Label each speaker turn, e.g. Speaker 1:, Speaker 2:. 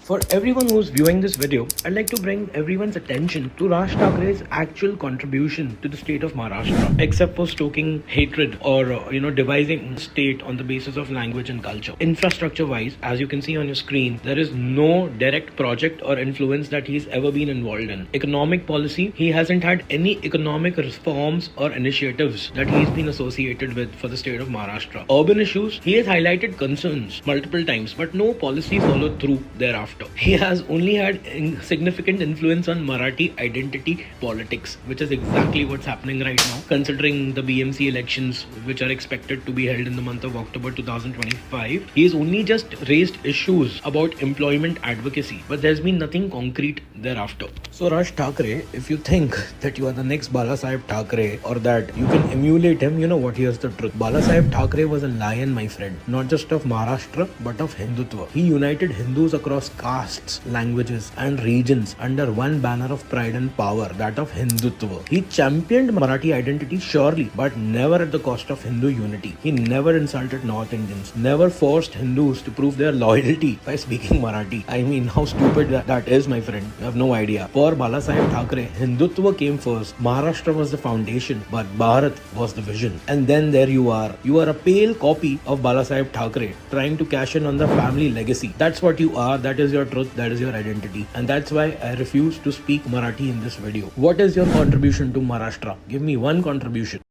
Speaker 1: For everyone who's viewing this video, I'd like to bring everyone's attention to Raj Thakre's actual contribution to the state of Maharashtra, except for stoking hatred or devising state on the basis of language and culture. Infrastructure-wise, as you can see on your screen, there is no direct project or influence that he's ever been involved in. Economic policy, he hasn't had any economic reforms or initiatives that he's been associated with for the state of Maharashtra. Urban issues, he has highlighted concerns multiple times, but no policy followed through thereafter. He has only had significant influence on Marathi identity politics, which is exactly what's happening right now, considering the BMC elections, which are expected to be held in the month of October 2025. He has only just raised issues about employment advocacy, but there's been nothing concrete thereafter. So Raj Thakre, if you think that you are the next Balasaheb Thakre or that you can emulate him, you know what, here's the truth. Balasaheb Thakre was a lion, my friend, not just of Maharashtra, but of Hindutva. He united Hindus across castes, languages and regions under one banner of pride and power, that of Hindutva. He championed Marathi identity surely, but never at the cost of Hindu unity. He never insulted North Indians, never forced Hindus to prove their loyalty by speaking Marathi. I mean, how stupid that is, my friend. You have no idea. For Balasaheb Thakre, Hindutva came first, Maharashtra was the foundation, but Bharat was the vision. And then there you are. You are a pale copy of Balasaheb Thakre, trying to cash in on the family legacy. That's what you are. That is your truth, that is your identity, and that's why I refuse to speak Marathi in this video. What is your contribution to Maharashtra? Give me one contribution.